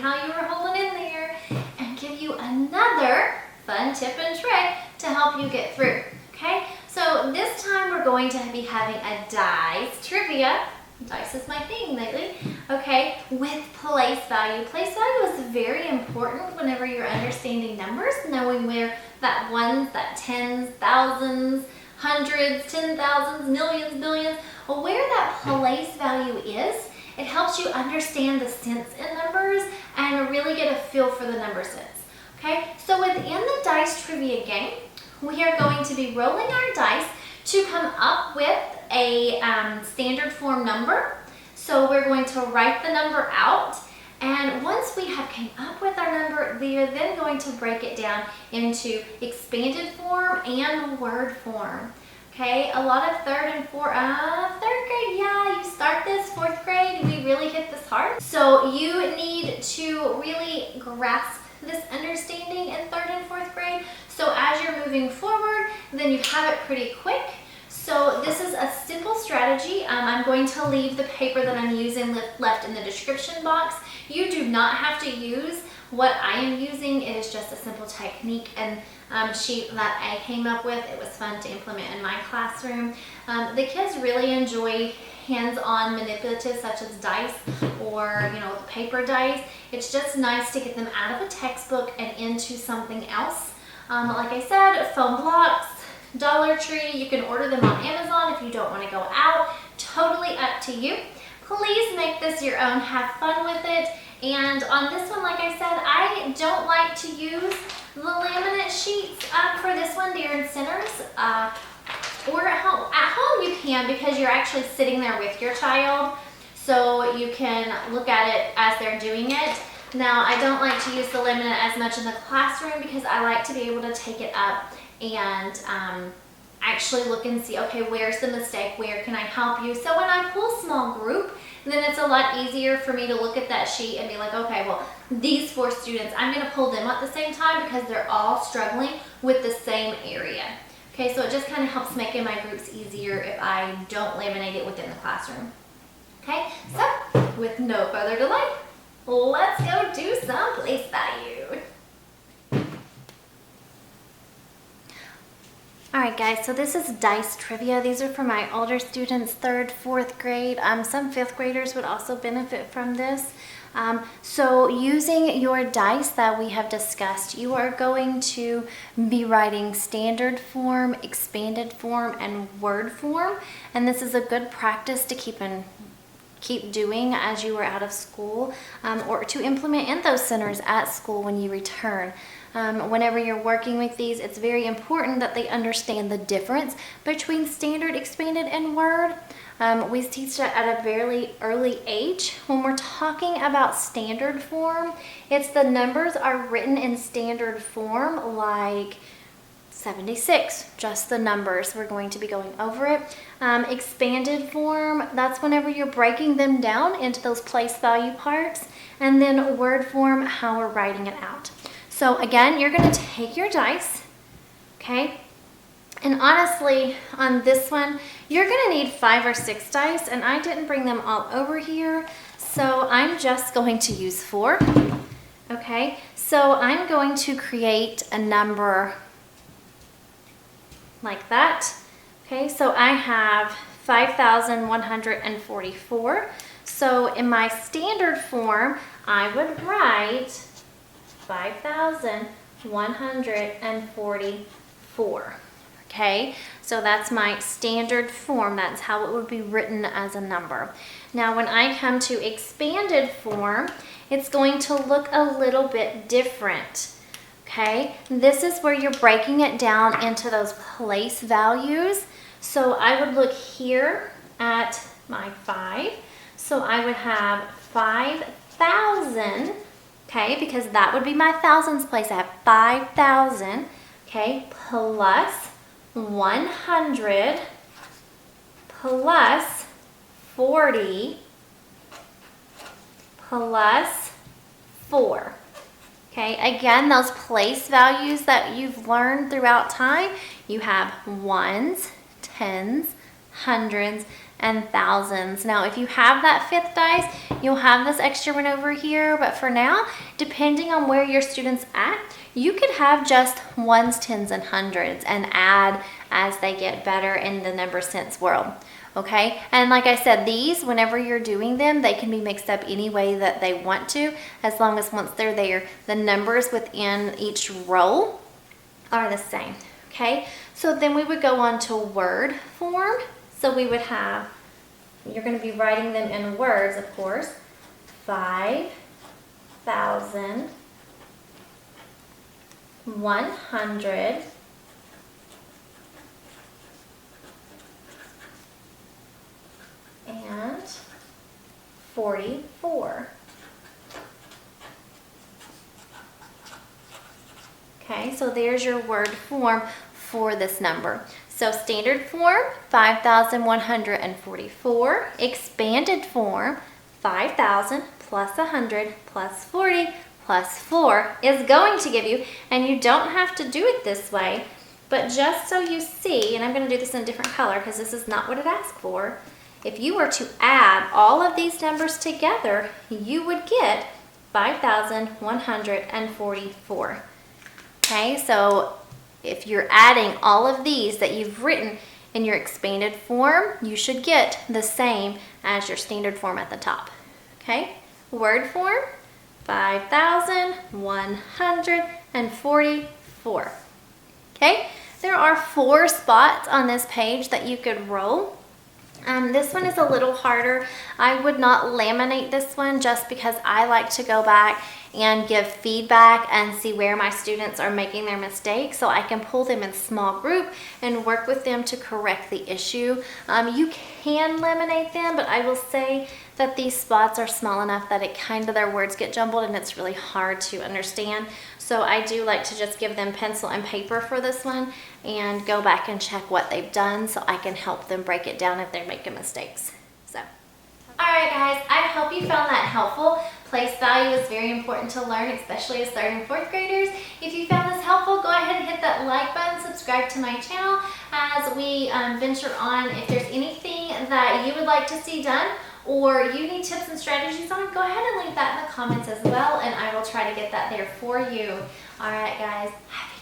how you were holding in there, and give you another fun tip and trick to help you get through, okay? So this time we're going to be having a dice trivia. Dice is my thing lately, okay, with place value. Place value is very important whenever you're understanding numbers, knowing where that ones, that tens, thousands, hundreds, 10,000s, millions, billions, where that place value is. It helps you understand the sense in numbers and really get a feel for the number sense. Okay, so within the dice trivia game, we are going to be rolling our dice to come up with a standard form number. So we're going to write the number out, and once we have came up with our number, we are then going to break it down into expanded form and word form. Okay, a lot of third grade, yeah, you start this, fourth grade, we really hit this hard. So you need to really grasp this understanding in third and fourth grade. So as you're moving forward, then you have it pretty quick. So this is a simple strategy. I'm going to leave the paper that I'm using left in the description box. You do not have to use what I am using. It is just a simple technique and sheet that I came up with. It was fun to implement in my classroom. The kids really enjoy hands-on manipulatives such as dice or paper dice. It's just nice to get them out of a textbook and into something else. Like I said, foam blocks, Dollar Tree, you can order them on Amazon if you don't want to go out. Totally up to you. Please make this your own. Have fun with it. And on this one, like I said, I don't like to use the laminate sheets for this one, dear centers. Or at home. At home you can, because you're actually sitting there with your child, so you can look at it as they're doing it. Now, I don't like to use the laminate as much in the classroom because I like to be able to take it up and actually look and see, okay, where's the mistake? Where can I help you? So when I pull small group, then it's a lot easier for me to look at that sheet and be like, okay, well, these 4 students, I'm going to pull them at the same time because they're all struggling with the same area. Okay, so it just kind of helps making my groups easier if I don't laminate it within the classroom. Okay, so with no further delay, let's go do some place value. Alright guys, so this is dice trivia. These are for my older students, 3rd, 4th grade. Some 5th graders would also benefit from this. So using your dice that we have discussed, you are going to be writing standard form, expanded form, and word form. And this is a good practice to keep doing as you are out of school, or to implement in those centers at school when you return. Whenever you're working with these, it's very important that they understand the difference between standard, expanded, and word. We teach that at a very early age. When we're talking about standard form, it's the numbers are written in standard form, like 76, just the numbers. We're going to be going over it. Expanded form, that's whenever you're breaking them down into those place value parts. And then word form, how we're writing it out. So again, you're going to take your dice, okay? And honestly, on this one, you're going to need 5 or 6 dice, and I didn't bring them all over here, so I'm just going to use 4, okay? So I'm going to create a number like that, okay? So I have 5,144. So in my standard form, I would write 5,144. Okay, so that's my standard form. That's how it would be written as a number. Now, when I come to expanded form, it's going to look a little bit different. Okay, this is where you're breaking it down into those place values. So I would look here at my 5. So I would have 5,000. Okay, because that would be my thousands place. I have 5,000, okay, plus 100 plus 40 plus 4. Okay, again, those place values that you've learned throughout time, you have ones, tens, hundreds, and thousands. Now, if you have that fifth dice, you'll have this extra one over here, but for now, depending on where your student's at, you could have just ones, tens, and hundreds and add as they get better in the number sense world. Okay, and like I said, these, whenever you're doing them, they can be mixed up any way that they want to, as long as once they're there, the numbers within each row are the same. Okay, so then we would go on to word form. So we would have, you're going to be writing them in words, of course, 5,000, 100, and 44. Okay, so there's your word form for this number. So standard form, 5,144. Expanded form, 5,000 plus 100 plus 40 plus 4 is going to give you, and you don't have to do it this way, but just so you see, and I'm going to do this in a different color because this is not what it asked for. If you were to add all of these numbers together, you would get 5,144. Okay, so if you're adding all of these that you've written in your expanded form, you should get the same as your standard form at the top. Okay, word form, 5,144. Okay, there are 4 spots on this page that you could roll. This one is a little harder. I would not laminate this one just because I like to go back and give feedback and see where my students are making their mistakes, so I can pull them in small group and work with them to correct the issue. You can laminate them, but I will say that these spots are small enough that their words get jumbled and it's really hard to understand. So I do like to just give them pencil and paper for this one and go back and check what they've done so I can help them break it down if they're making mistakes. Alright guys, I hope you found that helpful. Place value is very important to learn, especially as 3rd and 4th graders. If you found this helpful, go ahead and hit that like button, subscribe to my channel as we venture on. If there's anything that you would like to see done or you need tips and strategies on, go ahead and leave that in the comments as well, and I will try to get that there for you. Alright guys, happy